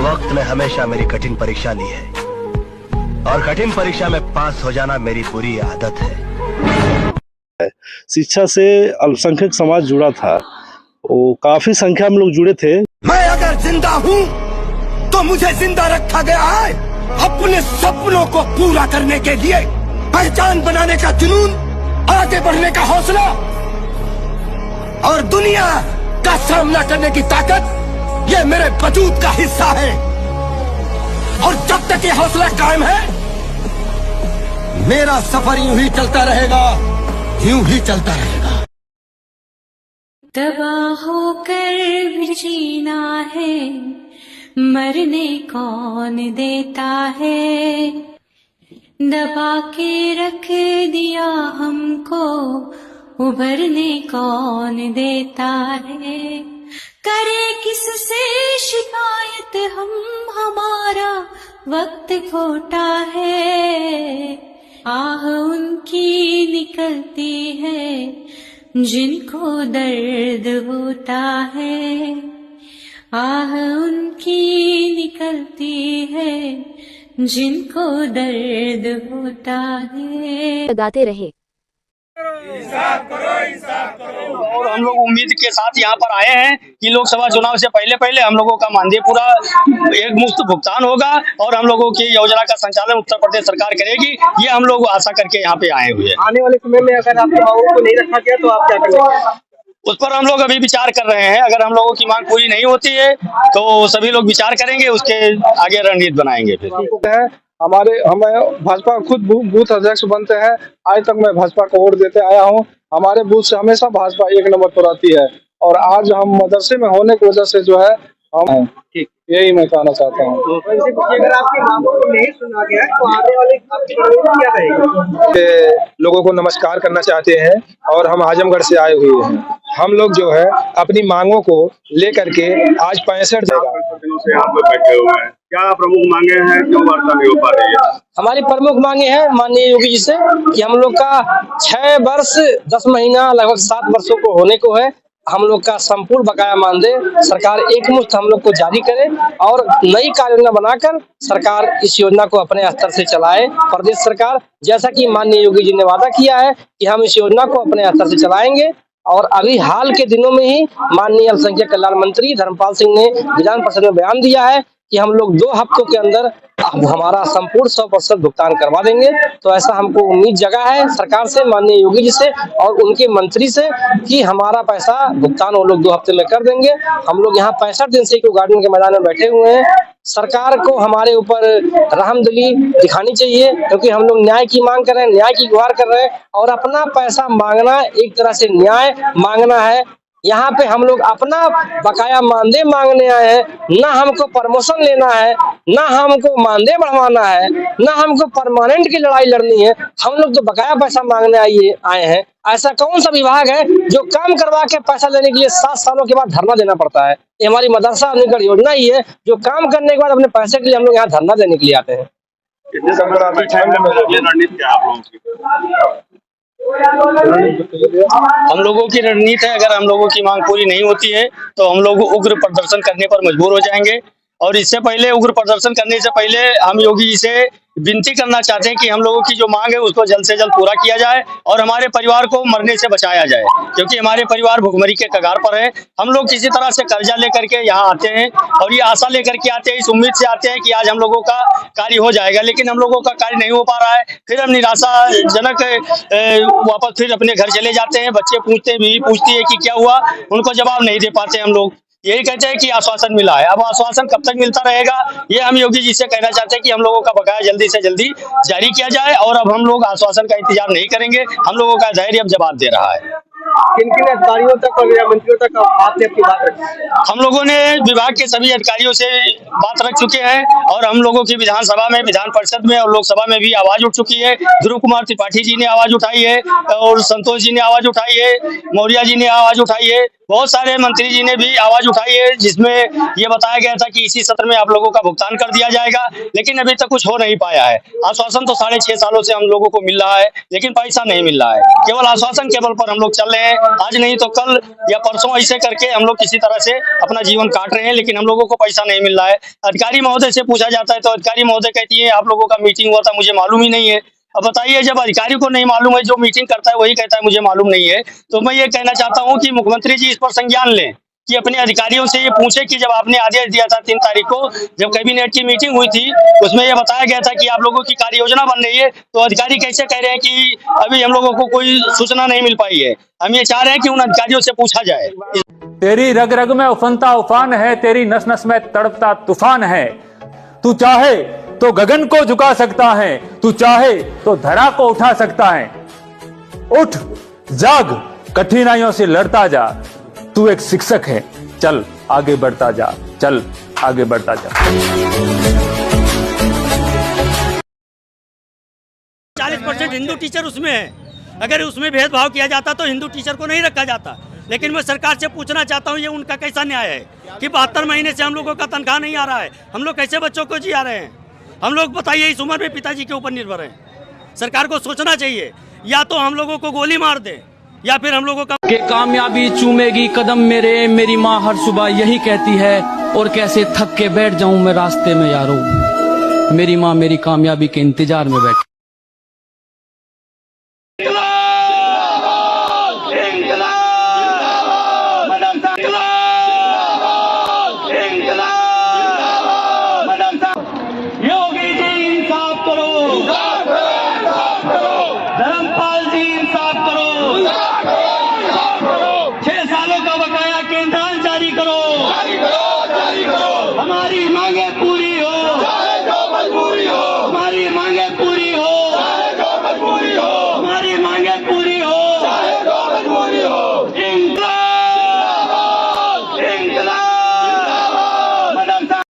वक्त ने हमेशा मेरी कठिन परीक्षा ली है और कठिन परीक्षा में पास हो जाना मेरी बुरी आदत है। शिक्षा से अल्पसंख्यक समाज जुड़ा था, वो काफी संख्या में लोग जुड़े थे। मैं अगर जिंदा हूँ तो मुझे जिंदा रखा गया है अपने सपनों को पूरा करने के लिए, पहचान बनाने का जुनून, आगे बढ़ने का हौसला और दुनिया का सामना करने की ताकत, ये मेरे वजूद का हिस्सा है। और जब तक ये हौसला कायम है, मेरा सफर यूं ही चलता रहेगा, यूं ही चलता रहेगा। तबाह होकर भी जीना है, मरने कौन देता है। दबा के रख दिया हमको, उभरने कौन देता है। करे किससे शिकायत हम, हमारा वक्त खोटा है। आह उनकी निकलती है जिनको दर्द होता है। आह उनकी निकलती है जिनको दर्द होता है। लगाते रहे। और हम लोग उम्मीद के साथ यहाँ पर आए हैं कि लोकसभा चुनाव से पहले हम लोगों का मानदेय पूरा एक मुफ्त भुगतान होगा और हम लोगों की योजना का संचालन उत्तर प्रदेश सरकार करेगी, ये हम लोग आशा करके यहाँ पे आए हुए हैं। आने वाले समय में अगर आपकी मांगों को नहीं रखा गया तो आप क्या करेंगे? उस पर हम लोग अभी विचार कर रहे हैं। अगर हम लोगों की मांग पूरी नहीं होती है तो सभी लोग विचार करेंगे, उसके आगे रणनीति बनाएंगे। फिर हमें भाजपा खुद बूथ अध्यक्ष बनते हैं, आज तक मैं भाजपा को वोट देते आया हूं। हमारे बूथ से हमेशा भाजपा एक नंबर पर आती है और आज हम मदरसे में होने की वजह से जो है हम यही मैं कहना चाहता हूँ। तो अगर आपकी मांगों को नहीं सुना गया तो आने वाले क्या रहेगा? लोगों को नमस्कार करना चाहते हैं और हम आजमगढ़ से आए हुए हैं। हम लोग जो है अपनी मांगों को लेकर के आज 65 दिनों से आप लोग बैठे हुए हैं, क्या प्रमुख मांगे हैं, क्यों वार्ता नहीं हो पा रही है? हमारी प्रमुख मांगे हैं माननीय योगी जी से कि हम लोग का 6 वर्ष 10 महीना लगभग 7 वर्षों को होने को है। हम लोग का संपूर्ण बकाया मानदेय सरकार एक मुश्त हम लोग को जारी करे और नई कार्य योजना बनाकर सरकार इस योजना को अपने स्तर से चलाए। प्रदेश सरकार, जैसा कि माननीय योगी जी ने वादा किया है कि हम इस योजना को अपने स्तर से चलाएंगे। और अभी हाल के दिनों में ही माननीय अल्पसंख्यक कल्याण मंत्री धर्मपाल सिंह ने विधान परिषद में बयान दिया है कि हम लोग 2 हफ्तों के अंदर हमारा संपूर्ण 100% भुगतान करवा देंगे। तो ऐसा हमको उम्मीद जगा है सरकार से, माननीय योगी जी से और उनके मंत्री से कि हमारा पैसा भुगतान वो लोग 2 हफ्ते में कर देंगे। हम लोग यहाँ 65 दिन से गार्डन के मैदान में बैठे हुए हैं। सरकार को हमारे ऊपर रहमदिली दिखानी चाहिए क्योंकि हम लोग न्याय की मांग कर रहे हैं, न्याय की गुहार कर रहे हैं और अपना पैसा मांगना एक तरह से न्याय मांगना है। यहाँ पे हम लोग अपना बकाया मानदेय मांगने आए हैं, ना हमको प्रमोशन लेना है, ना हमको मानदेय बढ़वाना है, ना हमको परमानेंट की लड़ाई लड़नी है। हम लोग तो बकाया पैसा मांगने आए हैं। ऐसा कौन सा विभाग है जो काम करवा के पैसा लेने के लिए 7 सालों के बाद धरना देना पड़ता है? ये हमारी मदरसा निकट योजना ही है जो काम करने के बाद अपने पैसे के लिए हम लोग यहाँ धरना देने के लिए आते हैं। हम लोगों की रणनीति है, अगर हम लोगों की मांग पूरी नहीं होती है तो हम लोग उग्र प्रदर्शन करने पर मजबूर हो जाएंगे। और इससे पहले, उग्र प्रदर्शन करने से पहले हम योगी जी से विनती करना चाहते हैं कि हम लोगों की जो मांग है उसको जल्द से जल्द पूरा किया जाए और हमारे परिवार को मरने से बचाया जाए, क्योंकि हमारे परिवार भुखमरी के कगार पर है। हम लोग किसी तरह से कर्जा लेकर के यहाँ आते हैं और ये आशा लेकर के आते हैं, इस उम्मीद से आते हैं कि आज हम लोगों का कार्य हो जाएगा, लेकिन हम लोगों का कार्य नहीं हो पा रहा है। फिर हम निराशाजनक वापस फिर अपने घर चले जाते हैं। बच्चे पूछते हैं, बीवी पूछती है कि क्या हुआ, उनको जवाब नहीं दे पाते। हम लोग यही कहते हैं कि आश्वासन मिला है। अब आश्वासन कब तक मिलता रहेगा, ये हम योगी जी से कहना चाहते हैं कि हम लोगों का बकाया जल्दी से जल्दी जारी किया जाए। और अब हम लोग आश्वासन का इंतजार नहीं करेंगे, हम लोगों का धैर्य अब जवाब दे रहा है। किन अधिकारियों तक और मंत्रियों तक आपने अपनी बात रखी? हम लोगों ने विभाग के सभी अधिकारियों से बात रख चुके हैं और हम लोगों की विधानसभा में, विधान परिषद में और लोकसभा में भी आवाज उठ चुकी है। ध्रुव कुमार त्रिपाठी जी ने आवाज उठाई है और संतोष जी ने आवाज उठाई है, मौर्य जी ने आवाज उठाई है, बहुत सारे मंत्री जी ने भी आवाज उठाई है, जिसमें ये बताया गया था कि इसी सत्र में आप लोगों का भुगतान कर दिया जाएगा, लेकिन अभी तक कुछ हो नहीं पाया है। आश्वासन तो 6.5 सालों से हम लोगों को मिल रहा है, लेकिन पैसा नहीं मिल रहा है। केवल आश्वासन के बल पर हम लोग चल रहे हैं। हैं, आज नहीं तो कल या परसों ऐसे करके हम लोग किसी तरह से अपना जीवन काट रहे हैं, लेकिन हम लोगों को पैसा नहीं मिल रहा है। अधिकारी महोदय से पूछा जाता है तो अधिकारी महोदय कहती है आप लोगों का मीटिंग हुआ था, मुझे मालूम ही नहीं है। अब बताइए, जब अधिकारी को नहीं मालूम है, जो मीटिंग करता है वही कहता है मुझे मालूम नहीं है, तो मैं ये कहना चाहता हूँ कि मुख्यमंत्री जी इस पर संज्ञान लें कि अपने अधिकारियों से ये पूछे कि जब आपने आदेश दिया था 3 तारीख को, जब कैबिनेट की मीटिंग हुई थी, उसमें ये बताया गया था कि आप लोगों की कार्य योजना बन रही है, तो अधिकारी कैसे कह रहे हैं कि अभी हम लोगों को कोई सूचना नहीं मिल पाई है। हम ये चाह रहे हैं कि उन अधिकारियों से पूछा जाए। तेरी रग रग में उफनता उफान है, तेरी नस नस में तड़पता तूफान है। तू चाहे तो गगन को झुका सकता है, तू चाहे तो धरा को उठा सकता है। उठ जाग, कठिनाइयों से लड़ता जा, तू एक शिक्षक है, चल आगे बढ़ता जा, चल आगे बढ़ता जा। 40% हिंदू टीचर उसमें है, अगर उसमें भेदभाव किया जाता तो हिंदू टीचर को नहीं रखा जाता। लेकिन मैं सरकार से पूछना चाहता हूँ, ये उनका कैसा न्याय है कि 72 महीने से हम लोगों का तनख्वाह नहीं आ रहा है, हम लोग कैसे बच्चों को जिया रहे हैं। हम लोग बताइए इस उम्र में पिताजी के ऊपर निर्भर हैं। सरकार को सोचना चाहिए, या तो हम लोगों को गोली मार दे या फिर हम लोगों का के कामयाबी चूमेगी कदम मेरे, मेरी माँ हर सुबह यही कहती है, और कैसे थक के बैठ जाऊं मैं रास्ते में यारों, मेरी माँ मेरी कामयाबी के इंतजार में बैठी। योगी जी इंसाफ करो, धर्मपाल जी इंसाफ करो, 6 सालों का बकाया केंद्रांश जारी करो, हमारी मांगे